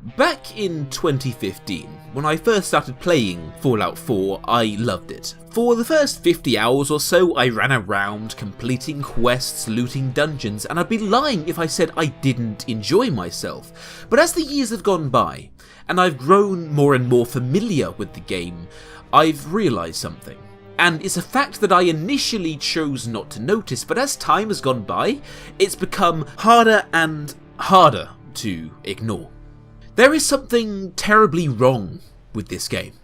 Back in 2015, when I first started playing Fallout 4, I loved it. For the first 50 hours or so, I ran around completing quests, looting dungeons, and I'd be lying if I said I didn't enjoy myself. But as the years have gone by, and I've grown more and more familiar with the game, I've realised something. And it's a fact that I initially chose not to notice, but as time has gone by, it's become harder and harder to ignore. There is something terribly wrong with this game.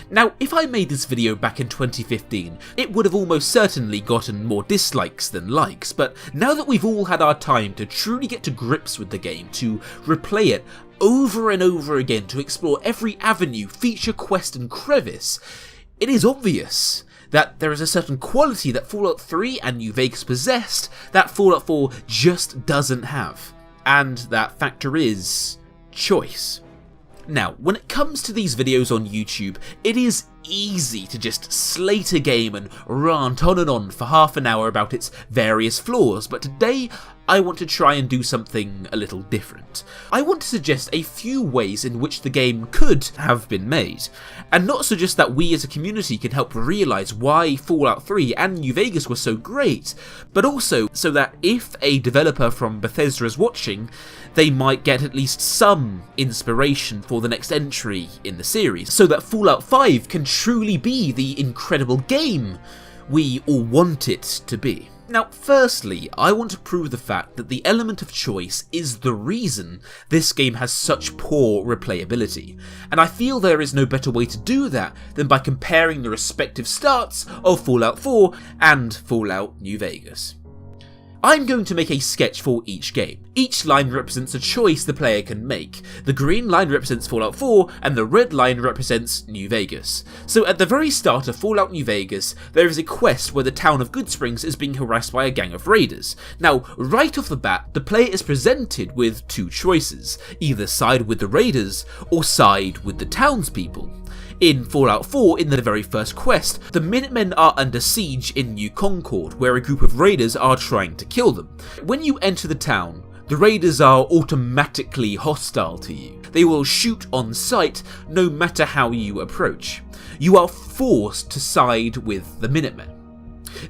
Now, if I made this video back in 2015, it would have almost certainly gotten more dislikes than likes, but now that we've all had our time to truly get to grips with the game, to replay it over and over again, to explore every avenue, feature, quest and crevice, it is obvious that there is a certain quality that Fallout 3 and New Vegas possessed that Fallout 4 just doesn't have. And that factor is choice. Now, when it comes to these videos on YouTube, it is easy to just slate a game and rant on and on for half an hour about its various flaws, but today I want to try and do something a little different. I want to suggest a few ways in which the game could have been made, and not so just that we as a community can help realise why Fallout 3 and New Vegas were so great, but also so that if a developer from Bethesda is watching, they might get at least some inspiration for the next entry in the series, so that Fallout 5 can truly be the incredible game we all want it to be. Now, firstly, I want to prove the fact that the element of choice is the reason this game has such poor replayability, and I feel there is no better way to do that than by comparing the respective starts of Fallout 4 and Fallout New Vegas. I'm going to make a sketch for each game. Each line represents a choice the player can make. The green line represents Fallout 4, and the red line represents New Vegas. So at the very start of Fallout New Vegas, there is a quest where the town of Goodsprings is being harassed by a gang of raiders. Now, right off the bat, the player is presented with two choices: either side with the raiders, or side with the townspeople. In Fallout 4, in the very first quest, the Minutemen are under siege in New Concord, where a group of raiders are trying to kill them. When you enter the town, the raiders are automatically hostile to you. They will shoot on sight no matter how you approach. You are forced to side with the Minutemen.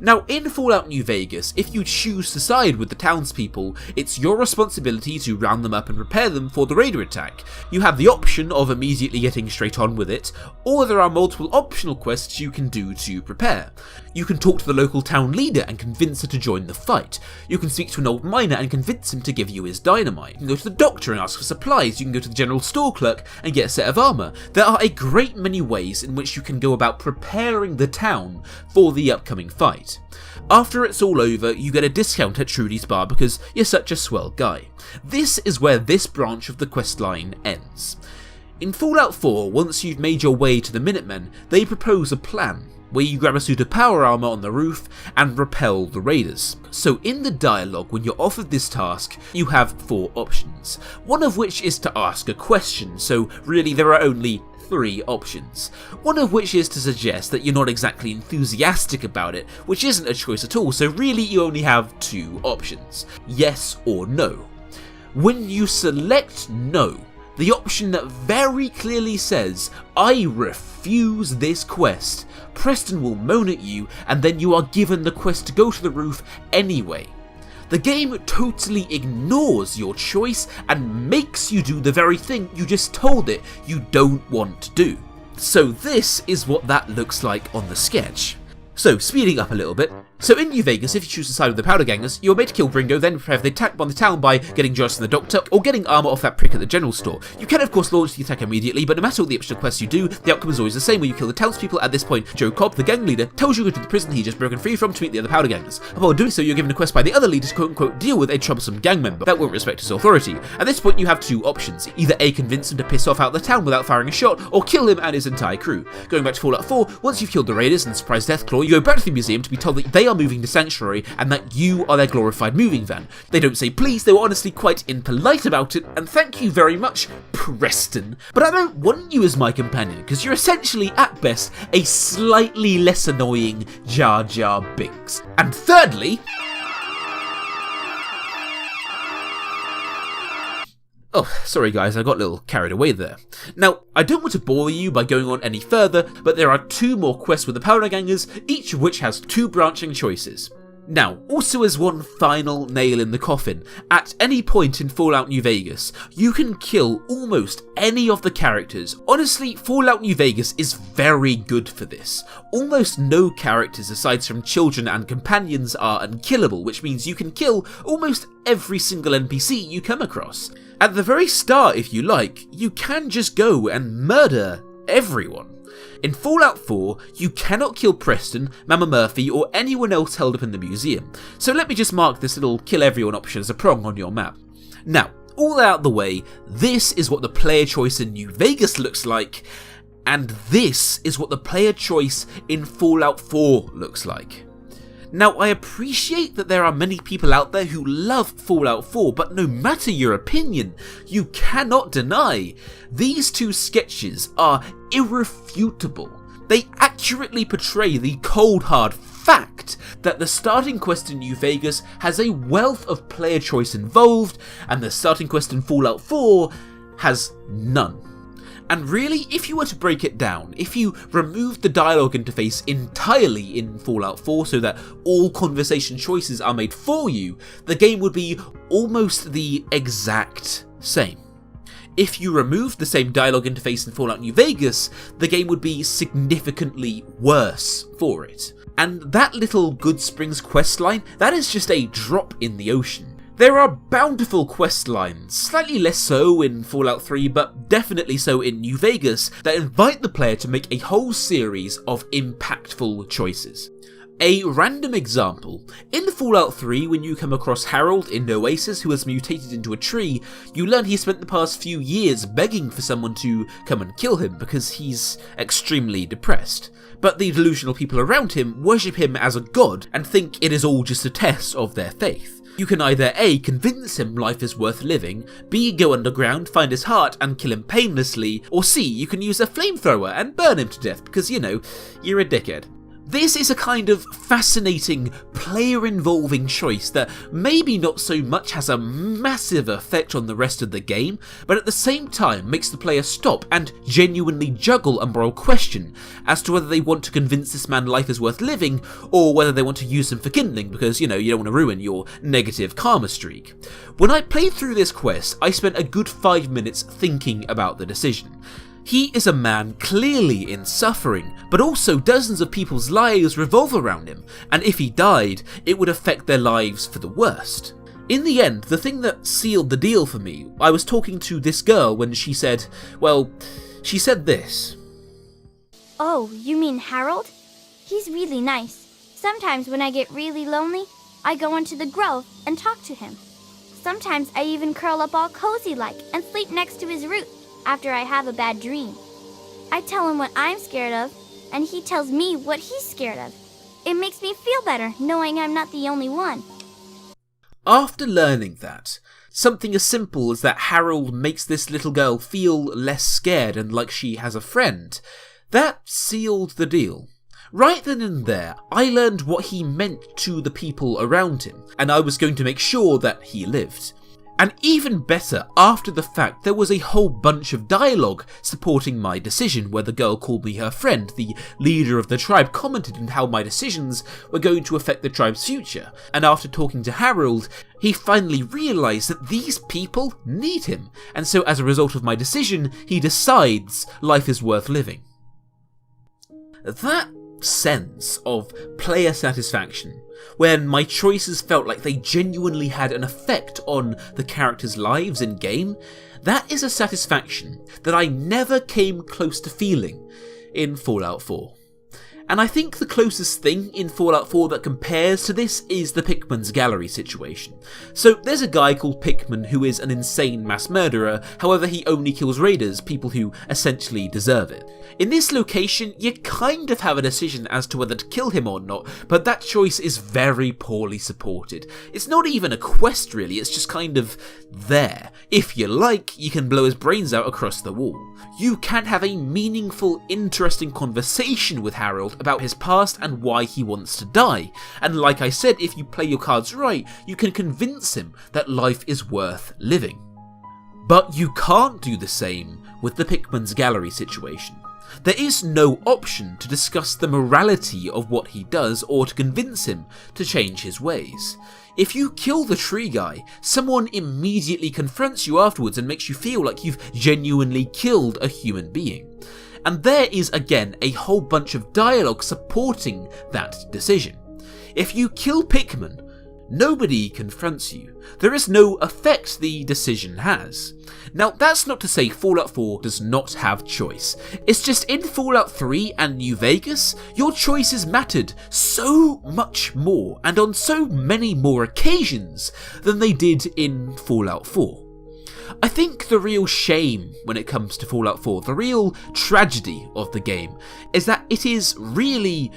Now, in Fallout New Vegas, if you choose to side with the townspeople, it's your responsibility to round them up and prepare them for the raider attack. You have the option of immediately getting straight on with it, or there are multiple optional quests you can do to prepare. You can talk to the local town leader and convince her to join the fight. You can speak to an old miner and convince him to give you his dynamite. You can go to the doctor and ask for supplies. You can go to the general store clerk and get a set of armour. There are a great many ways in which you can go about preparing the town for the upcoming fight. After it's all over, you get a discount at Trudy's bar because you're such a swell guy. This is where this branch of the questline ends. In Fallout 4, once you've made your way to the Minutemen, they propose a plan where you grab a suit of power armour on the roof and repel the raiders. So in the dialogue, when you're offered this task, you have four options, one of which is to ask a question, so really there are only three options. One of which is to suggest that you're not exactly enthusiastic about it, which isn't a choice at all, so really you only have two options, yes or no. When you select no, the option that very clearly says, "I refuse this quest," Preston will moan at you, and then you are given the quest to go to the roof anyway. The game totally ignores your choice and makes you do the very thing you just told it you don't want to do. So this is what that looks like on the sketch. So, speeding up a little bit. So in New Vegas, if you choose to side with the Powder Gangers, you're made to kill Bringo, then prepare for the attack on the town by getting Joyce and the Doctor, or getting armour off that prick at the general store. You can of course launch the attack immediately, but no matter what the optional quests you do, the outcome is always the same, where you kill the townspeople. At this point, Joe Cobb, the gang leader, tells you to go to the prison he just broken free from to meet the other Powder Gangers. Upon doing so, you're given a quest by the other leader to quote-unquote deal with a troublesome gang member that won't respect his authority. At this point, you have two options: either A, convince him to piss off out the town without firing a shot, or kill him and his entire crew. Going back to Fallout 4, once you've killed the raiders and surprise Deathclaw, you go back to the museum to be told that they are moving to Sanctuary and that you are their glorified moving van. They don't say please, they were honestly quite impolite about it, and thank you very much, Preston. But I don't want you as my companion, because you're essentially, at best, a slightly less annoying Jar Jar Binks. And thirdly, Oh, sorry guys, I got a little carried away there. Now, I don't want to bore you by going on any further, but there are 2 more quests with the Paragangers, each of which has 2 branching choices. Now, also as one final nail in the coffin, at any point in Fallout New Vegas, you can kill almost any of the characters. Honestly, Fallout New Vegas is very good for this. Almost no characters aside from children and companions are unkillable, which means you can kill almost every single NPC you come across. At the very start, if you like, you can just go and murder everyone. In Fallout 4, you cannot kill Preston, Mama Murphy, or anyone else held up in the museum, so let me just mark this little kill everyone option as a prong on your map. Now, all out the way, this is what the player choice in New Vegas looks like, and this is what the player choice in Fallout 4 looks like. Now, I appreciate that there are many people out there who love Fallout 4, but no matter your opinion, you cannot deny these 2 sketches are irrefutable. They accurately portray the cold hard fact that the starting quest in New Vegas has a wealth of player choice involved, and the starting quest in Fallout 4 has none. And really, if you were to break it down, if you removed the dialogue interface entirely in Fallout 4 so that all conversation choices are made for you, the game would be almost the exact same. If you removed the same dialogue interface in Fallout New Vegas, the game would be significantly worse for it. And that little Good Springs questline, that is just a drop in the ocean. There are bountiful quest lines, slightly less so in Fallout 3, but definitely so in New Vegas, that invite the player to make a whole series of impactful choices. A random example, in Fallout 3 when you come across Harold in Oasis who has mutated into a tree, you learn he spent the past few years begging for someone to come and kill him because he's extremely depressed. But the delusional people around him worship him as a god and think it is all just a test of their faith. You can either A, convince him life is worth living, B, go underground, find his heart and kill him painlessly, or C, you can use a flamethrower and burn him to death because, you know, you're a dickhead. This is a kind of fascinating, player-involving choice that maybe not so much has a massive effect on the rest of the game, but at the same time makes the player stop and genuinely juggle a moral question as to whether they want to convince this man life is worth living, or whether they want to use him for kindling because, you know, you don't want to ruin your negative karma streak. When I played through this quest, I spent a good 5 minutes thinking about the decision. He is a man clearly in suffering, but also dozens of people's lives revolve around him, and if he died, it would affect their lives for the worst. In the end, the thing that sealed the deal for me, I was talking to this girl when she said, well, she said this. Oh, you mean Harold? He's really nice. Sometimes when I get really lonely, I go into the grove and talk to him. Sometimes I even curl up all cozy-like and sleep next to his root after I have a bad dream. I tell him what I'm scared of, and he tells me what he's scared of. It makes me feel better knowing I'm not the only one. After learning that, something as simple as that Harold makes this little girl feel less scared and like she has a friend, that sealed the deal. Right then and there, I learned what he meant to the people around him, and I was going to make sure that he lived. And even better, after the fact, there was a whole bunch of dialogue supporting my decision where the girl called me her friend, the leader of the tribe commented on how my decisions were going to affect the tribe's future, and after talking to Harold, he finally realised that these people need him, and so as a result of my decision, he decides life is worth living. That sense of player satisfaction, when my choices felt like they genuinely had an effect on the characters' lives in game, that is a satisfaction that I never came close to feeling in Fallout 4. And I think the closest thing in Fallout 4 that compares to this is the Pickman's Gallery situation. So there's a guy called Pickman who is an insane mass murderer, however he only kills raiders, people who essentially deserve it. In this location, you kind of have a decision as to whether to kill him or not, but that choice is very poorly supported. It's not even a quest really, it's just kind of there. If you like, you can blow his brains out across the wall. You can have a meaningful, interesting conversation with Harold about his past and why he wants to die. And like I said, if you play your cards right, you can convince him that life is worth living. But you can't do the same with the Pikmin's Gallery situation. There is no option to discuss the morality of what he does or to convince him to change his ways. If you kill the tree guy, someone immediately confronts you afterwards and makes you feel like you've genuinely killed a human being. And there is again a whole bunch of dialogue supporting that decision. If you kill Pikmin, nobody confronts you. There is no effect the decision has. Now, that's not to say Fallout 4 does not have choice. It's just in Fallout 3 and New Vegas, your choices mattered so much more and on so many more occasions than they did in Fallout 4. I think the real shame when it comes to Fallout 4, the real tragedy of the game, is that it is really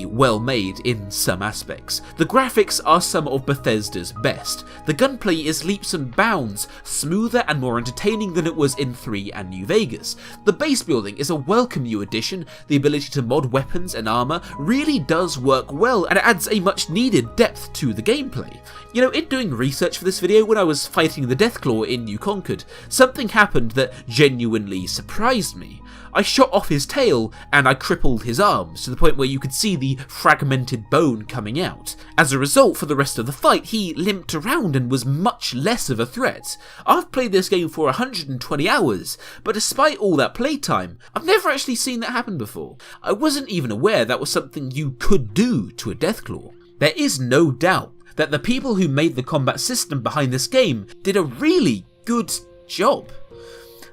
well made in some aspects. The graphics are some of Bethesda's best. The gunplay is leaps and bounds smoother and more entertaining than it was in 3 and New Vegas. The base building is a welcome new addition. The ability to mod weapons and armor really does work well, and it adds a much needed depth to the gameplay. You know, in doing research for this video, when I was fighting the Deathclaw in New Concord, something happened that genuinely surprised me. I shot off his tail and I crippled his arms to the point where you could see the fragmented bone coming out. As a result, for the rest of the fight, he limped around and was much less of a threat. I've played this game for 120 hours, but despite all that playtime, I've never actually seen that happen before. I wasn't even aware that was something you could do to a Deathclaw. There is no doubt that the people who made the combat system behind this game did a really good job.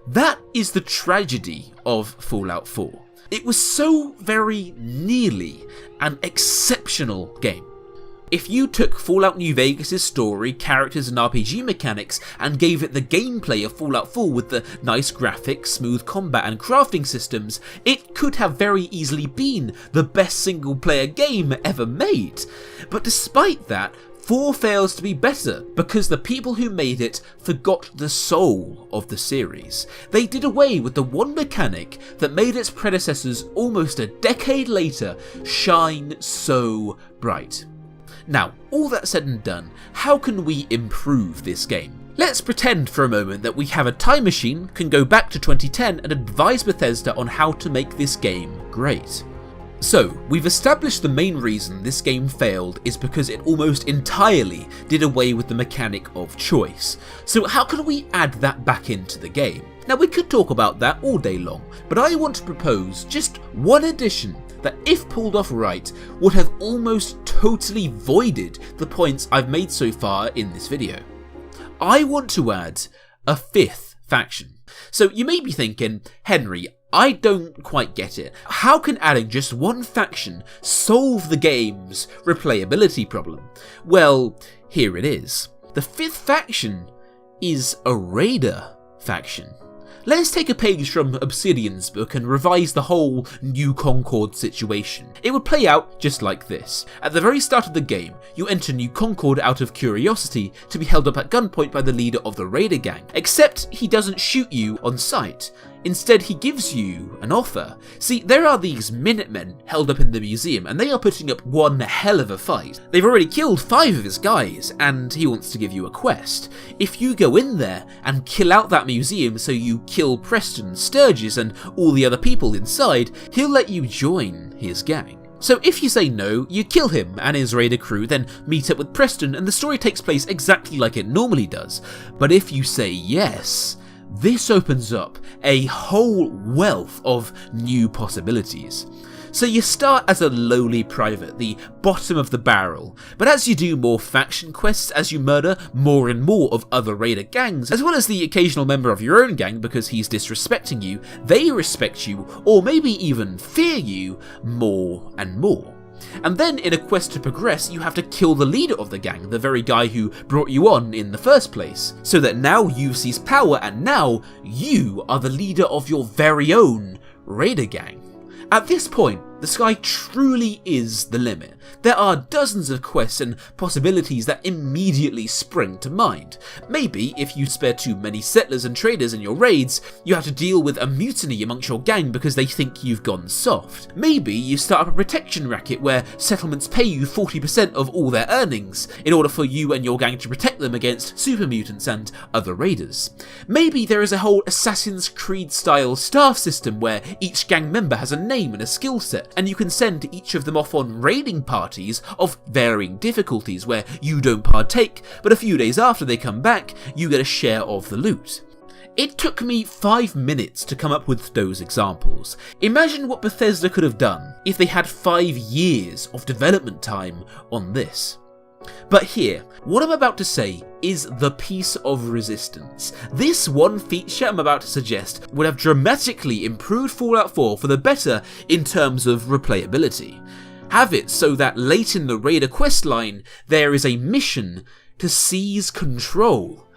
That is the tragedy of Fallout 4. It was so very nearly an exceptional game. If you took Fallout New Vegas' story, characters and RPG mechanics and gave it the gameplay of Fallout 4 with the nice graphics, smooth combat and crafting systems, it could have very easily been the best single player game ever made. But despite that, 4 fails to be better because the people who made it forgot the soul of the series. They did away with the one mechanic that made its predecessors almost a decade later shine so bright. Now, all that said and done, how can we improve this game? Let's pretend for a moment that we have a time machine, can go back to 2010 and advise Bethesda on how to make this game great. So, we've established the main reason this game failed is because it almost entirely did away with the mechanic of choice. So how can we add that back into the game? Now, we could talk about that all day long, but I want to propose just one addition that, if pulled off right, would have almost totally voided the points I've made so far in this video. I want to add a 5th faction. So you may be thinking, Henry, I don't quite get it. How can adding just one faction solve the game's replayability problem? Well, here it is. The 5th faction is a raider faction. Let's take a page from Obsidian's book and revise the whole New Concord situation. It would play out just like this. At the very start of the game, you enter New Concord out of curiosity to be held up at gunpoint by the leader of the raider gang, except he doesn't shoot you on sight. Instead, he gives you an offer. See, there are these Minutemen held up in the museum, and they are putting up one hell of a fight. They've already killed 5 of his guys, and he wants to give you a quest. If you go in there and kill out that museum so you kill Preston, Sturgis, and all the other people inside, he'll let you join his gang. So if you say no, you kill him and his raider crew, then meet up with Preston, and the story takes place exactly like it normally does. But if you say yes, this opens up a whole wealth of new possibilities. So you start as a lowly private, the bottom of the barrel, but as you do more faction quests, as you murder more and more of other raider gangs, as well as the occasional member of your own gang because he's disrespecting you, they respect you, or maybe even fear you, more and more. And then in a quest to progress, you have to kill the leader of the gang, the very guy who brought you on in the first place, so that now you seize power and now you are the leader of your very own raider gang. At this point, The sky truly is the limit. There are dozens of quests and possibilities that immediately spring to mind. Maybe, if you spare too many settlers and traders in your raids, you have to deal with a mutiny amongst your gang because they think you've gone soft. Maybe you start up a protection racket where settlements pay you 40% of all their earnings in order for you and your gang to protect them against super mutants and other raiders. Maybe there is a whole Assassin's Creed style staff system where each gang member has a name and a skill set, and you can send each of them off on raiding parties of varying difficulties where you don't partake, but a few days after they come back, you get a share of the loot. It took me 5 minutes to come up with those examples. Imagine what Bethesda could have done if they had 5 years of development time on this. But here, what I'm about to say is the piece of resistance. This one feature I'm about to suggest would have dramatically improved Fallout 4 for the better in terms of replayability. Have it so that late in the Raider questline, there is a mission to seize control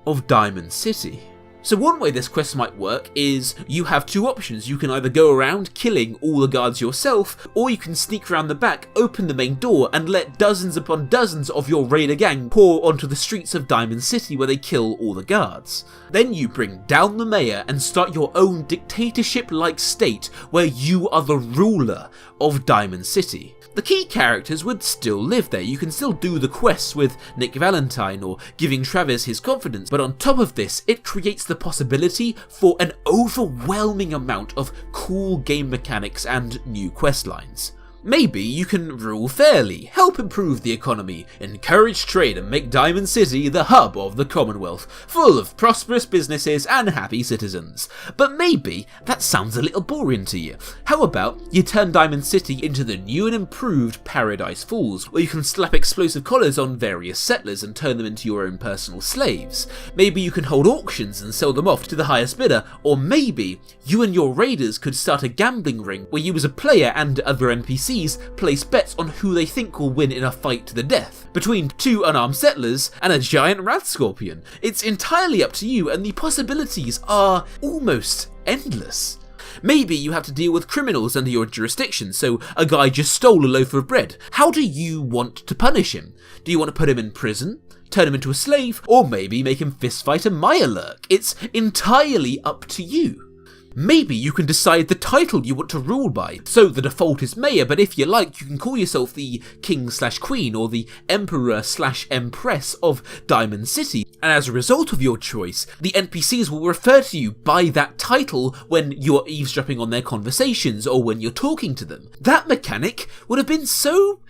of Diamond City. So one way this quest might work is you have 2 options. You can either go around killing all the guards yourself, or you can sneak around the back, open the main door, and let dozens upon dozens of your raider gang pour onto the streets of Diamond City where they kill all the guards. Then you bring down the mayor and start your own dictatorship-like state where you are the ruler of Diamond City. The key characters would still live there. You can still do the quests with Nick Valentine or giving Travis his confidence, but on top of this, it creates the possibility for an overwhelming amount of cool game mechanics and new quest lines. Maybe you can rule fairly, help improve the economy, encourage trade and make Diamond City the hub of the Commonwealth, full of prosperous businesses and happy citizens. But maybe that sounds a little boring to you. How about you turn Diamond City into the new and improved Paradise Falls, where you can slap explosive collars on various settlers and turn them into your own personal slaves. Maybe you can hold auctions and sell them off to the highest bidder, or maybe you and your raiders could start a gambling ring where you as a player and other NPCs place bets on who they think will win in a fight to the death, between 2 unarmed settlers and a giant wrath scorpion. It's entirely up to you, and the possibilities are almost endless. Maybe you have to deal with criminals under your jurisdiction, so a guy just stole a loaf of bread. How do you want to punish him? Do you want to put him in prison? Turn him into a slave? Or maybe make him fistfight a Mirelurk? It's entirely up to you. Maybe you can decide the title you want to rule by, so the default is Mayor, but if you like, you can call yourself the King/Queen or the Emperor/Empress of Diamond City, and as a result of your choice, the NPCs will refer to you by that title when you're eavesdropping on their conversations or when you're talking to them. That mechanic would have been so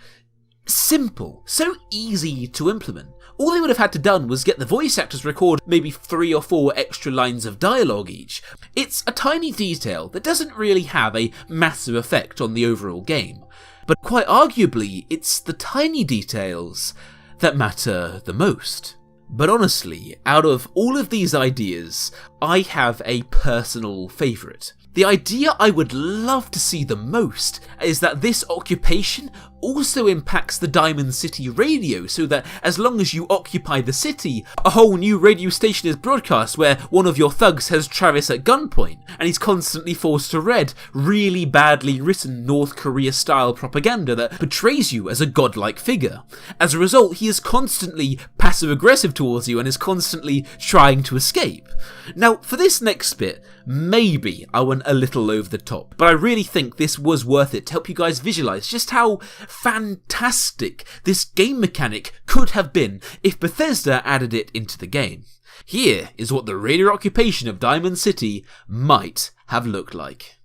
simple, so easy to implement. All they would have had to done was get the voice actors record maybe 3 or 4 extra lines of dialogue each. It's a tiny detail that doesn't really have a massive effect on the overall game, but quite arguably it's the tiny details that matter the most. But honestly, out of all of these ideas, I have a personal favourite. The idea I would love to see the most is that this occupation also impacts the Diamond City radio, so that as long as you occupy the city, a whole new radio station is broadcast where one of your thugs has Travis at gunpoint, and he's constantly forced to read really badly written North Korea style propaganda that portrays you as a godlike figure. As a result, he is constantly passive aggressive towards you and is constantly trying to escape. Now, for this next bit, maybe I went a little over the top, but I really think this was worth it to help you guys visualize just how fantastic this game mechanic could have been if Bethesda added it into the game. Here is what the raider occupation of Diamond City might have looked like.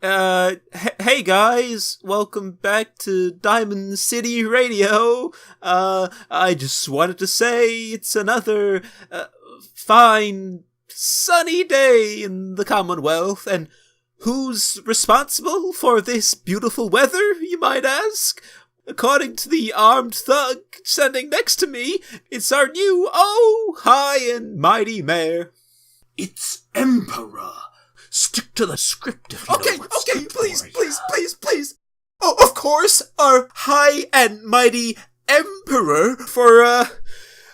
Hey guys, welcome back to Diamond City Radio. I just wanted to say it's another fine, sunny day in the Commonwealth, and who's responsible for this beautiful weather, you might ask? According to the armed thug standing next to me, it's our new, high and mighty mayor. It's Emperor. Stick to the script if you Okay, know what's good please. Oh, of course, our high and mighty emperor for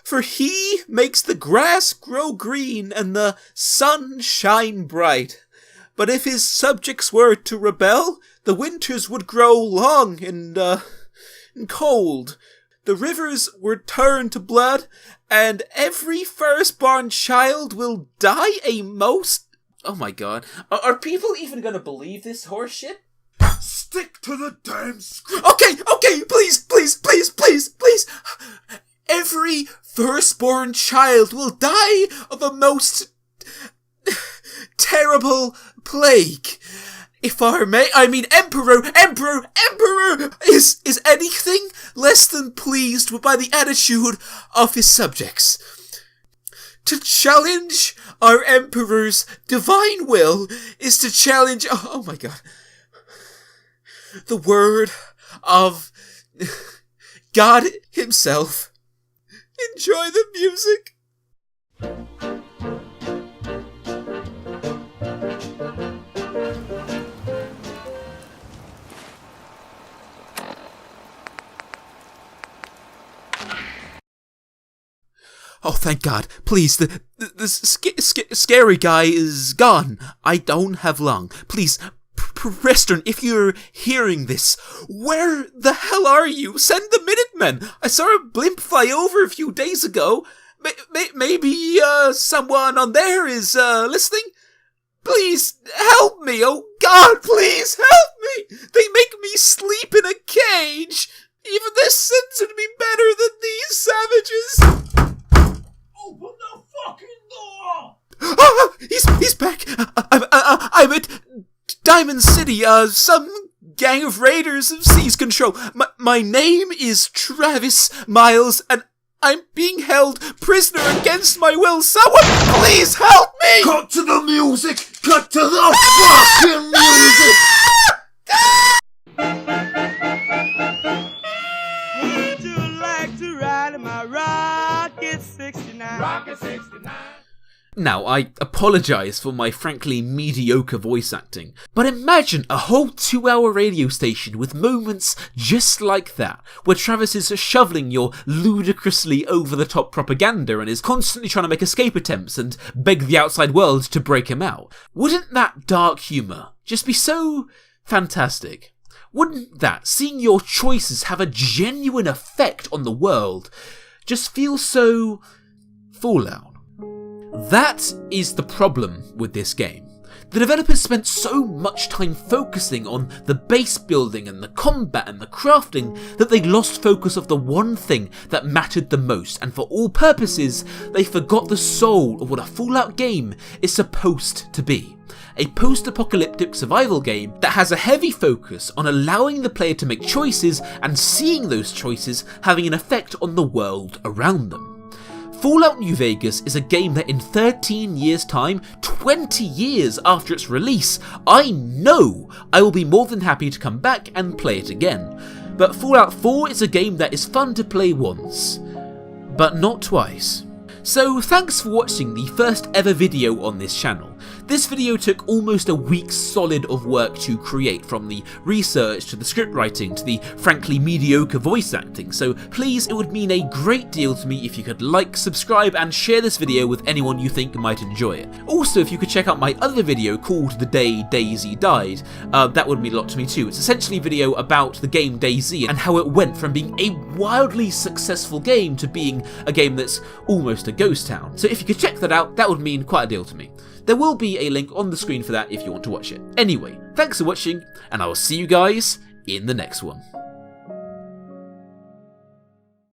For he makes the grass grow green and the sun shine bright. But if his subjects were to rebel, the winters would grow long and cold. The rivers would turn to blood, and every firstborn child will die a most... Oh my god. Are people even gonna believe this horseshit? Stick to the damn script. Okay, please. Every firstborn child will die of a most terrible plague. If Emperor is anything less than pleased by the attitude of his subjects. To challenge our Emperor's divine will is to challenge, oh my god, the word of God himself. Enjoy the music. Oh, thank God. Please, the scary guy is gone. I don't have long. Please, Preston, if you're hearing this, where the hell are you? Send the Minutemen. I saw a blimp fly over a few days ago. Maybe someone on there is listening? Please, help me. Oh, God, please help me. They make me sleep in a cage. Even their sins would be better than these savages. Open the fucking door! Ah, he's back. I'm at Diamond City. Some gang of raiders have seized control. My name is Travis Miles, and I'm being held prisoner against my will. Someone please help me! Cut to the music! Cut to the fucking music! Would you like to ride in my Rocket 69? Rocket 69. Now, I apologise for my frankly mediocre voice acting, but imagine a whole 2-hour radio station with moments just like that, where Travis is shoveling your ludicrously over-the-top propaganda and is constantly trying to make escape attempts and beg the outside world to break him out. Wouldn't that dark humour just be so fantastic? Wouldn't that, seeing your choices have a genuine effect on the world, just feel so Fallout? That is the problem with this game. The developers spent so much time focusing on the base building and the combat and the crafting that they lost focus of the one thing that mattered the most, and for all purposes, they forgot the soul of what a Fallout game is supposed to be. A post-apocalyptic survival game that has a heavy focus on allowing the player to make choices and seeing those choices having an effect on the world around them. Fallout New Vegas is a game that in 13 years' time, 20 years after its release, I know I will be more than happy to come back and play it again. But Fallout 4 is a game that is fun to play once, but not twice. So thanks for watching the first ever video on this channel. This video took almost a week solid of work to create, from the research to the script writing to the frankly mediocre voice acting, so please, it would mean a great deal to me if you could like, subscribe and share this video with anyone you think might enjoy it. Also, if you could check out my other video called The Day Daisy Died, that would mean a lot to me too. It's essentially a video about the game DayZ and how it went from being a wildly successful game to being a game that's almost a ghost town. So if you could check that out, that would mean quite a deal to me. There will be a link on the screen for that if you want to watch it. Anyway, thanks for watching, and I will see you guys in the next one.